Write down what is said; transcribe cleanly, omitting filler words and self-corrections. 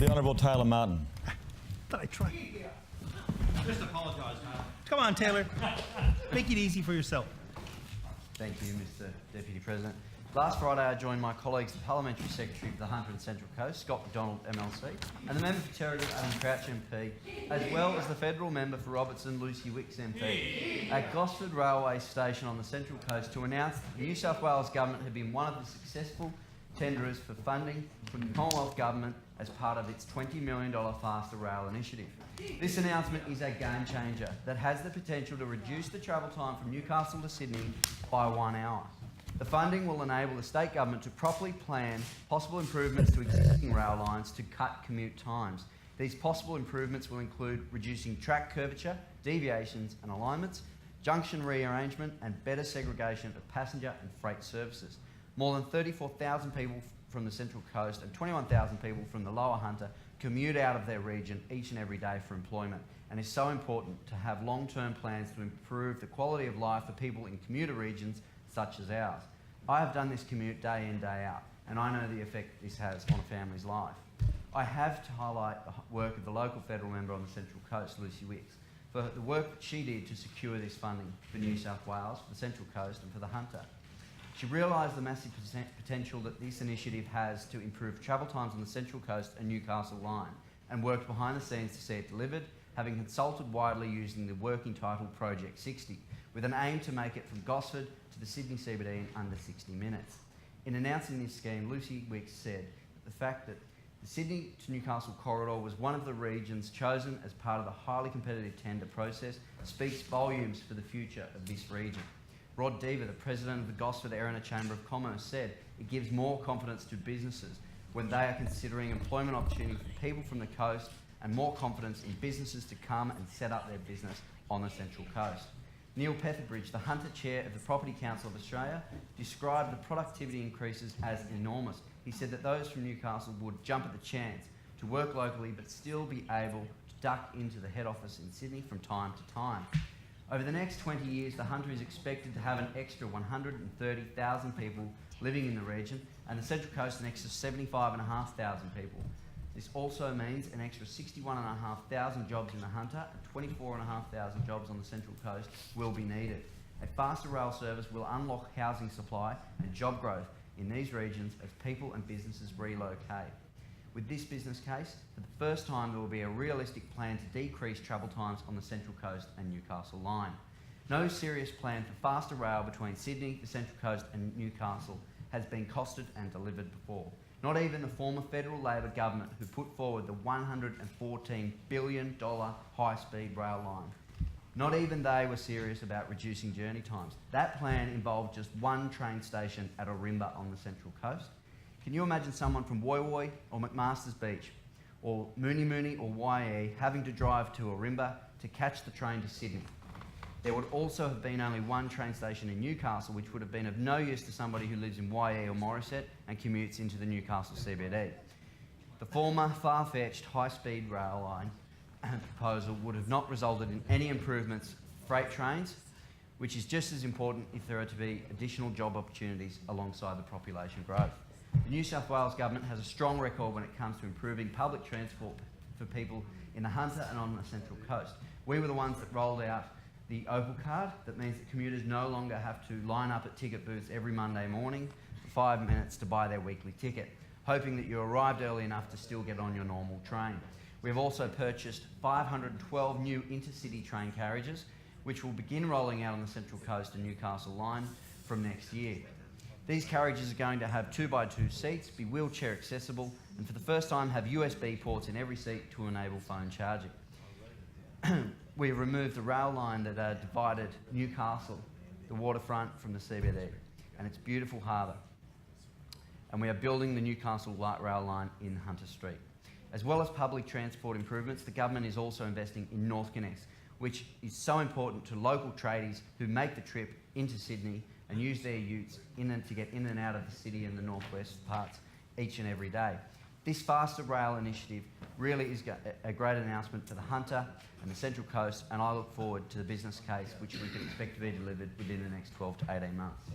The Honourable Taylor Martin. Did I try? Just apologise, mate. Come on, Taylor. Make it easy for yourself. Thank you, Mr Deputy President. Last Friday, I joined my colleagues, the Parliamentary Secretary for the Hunter and Central Coast, Scott McDonald, MLC, and the Member for Terrigal, Adam Crouch MP, as well as the Federal Member for Robertson, Lucy Wicks MP, at Gosford Railway Station on the Central Coast to announce that the New South Wales Government had been one of the successful tenderers for funding from the Commonwealth Government as part of its $20 million Faster Rail initiative. This announcement is a game changer that has the potential to reduce the travel time from Newcastle to Sydney by 1 hour. The funding will enable the state government to properly plan possible improvements to existing rail lines to cut commute times. These possible improvements will include reducing track curvature, deviations and alignments, junction rearrangement and better segregation of passenger and freight services. More than 34,000 people from the Central Coast and 21,000 people from the Lower Hunter commute out of their region each and every day for employment, and it's so important to have long-term plans to improve the quality of life for people in commuter regions such as ours. I have done this commute day in, day out, and I know the effect this has on a family's life. I have to highlight the work of the local federal member on the Central Coast, Lucy Wicks, for the work that she did to secure this funding for New South Wales, for the Central Coast and for the Hunter. She realised the massive potential that this initiative has to improve travel times on the Central Coast and Newcastle line, and worked behind the scenes to see it delivered, having consulted widely using the working title Project 60, with an aim to make it from Gosford to the Sydney CBD in under 60 minutes. In announcing this scheme, Lucy Wicks said that the fact that the Sydney to Newcastle corridor was one of the regions chosen as part of the highly competitive tender process speaks volumes for the future of this region. Rod Deaver, the President of the Gosford Erina Chamber of Commerce, said it gives more confidence to businesses when they are considering employment opportunities for people from the coast, and more confidence in businesses to come and set up their business on the Central Coast. Neil Petherbridge, the Hunter Chair of the Property Council of Australia, described the productivity increases as enormous. He said that those from Newcastle would jump at the chance to work locally but still be able to duck into the head office in Sydney from time to time. Over the next 20 years, the Hunter is expected to have an extra 130,000 people living in the region, and the Central Coast an extra 75,500 people. This also means an extra 61,500 jobs in the Hunter and 24,500 jobs on the Central Coast will be needed. A faster rail service will unlock housing supply and job growth in these regions as people and businesses relocate. With this business case, for the first time there will be a realistic plan to decrease travel times on the Central Coast and Newcastle line. No serious plan for faster rail between Sydney, the Central Coast and Newcastle has been costed and delivered before. Not even the former federal Labor government who put forward the $114 billion high-speed rail line. Not even they were serious about reducing journey times. That plan involved just one train station at Ourimbah on the Central Coast. Can you imagine someone from Woy Woy or McMaster's Beach or Moonee Moonee or Waiea having to drive to Ourimbah to catch the train to Sydney? There would also have been only one train station in Newcastle, which would have been of no use to somebody who lives in Waiea or Morisset and commutes into the Newcastle CBD. The former far-fetched high-speed rail line proposal would have not resulted in any improvements for freight trains, which is just as important if there are to be additional job opportunities alongside the population growth. The New South Wales Government has a strong record when it comes to improving public transport for people in the Hunter and on the Central Coast. We were the ones that rolled out the Opal card. That means that commuters no longer have to line up at ticket booths every Monday morning for 5 minutes to buy their weekly ticket, hoping that you arrived early enough to still get on your normal train. We have also purchased 512 new intercity train carriages, which will begin rolling out on the Central Coast and Newcastle line from next year. These carriages are going to have 2x2 seats, be wheelchair accessible, and for the first time have USB ports in every seat to enable phone charging. We have removed the rail line that divided Newcastle, the waterfront, from the CBD and its beautiful harbour. And we are building the Newcastle light rail line in Hunter Street. As well as public transport improvements, the government is also investing in NorthConnex, which is so important to local tradies who make the trip into Sydney and use their utes to get in and out of the city and the northwest parts each and every day. This faster rail initiative really is a great announcement for the Hunter and the Central Coast, and I look forward to the business case which we can expect to be delivered within the next 12 to 18 months.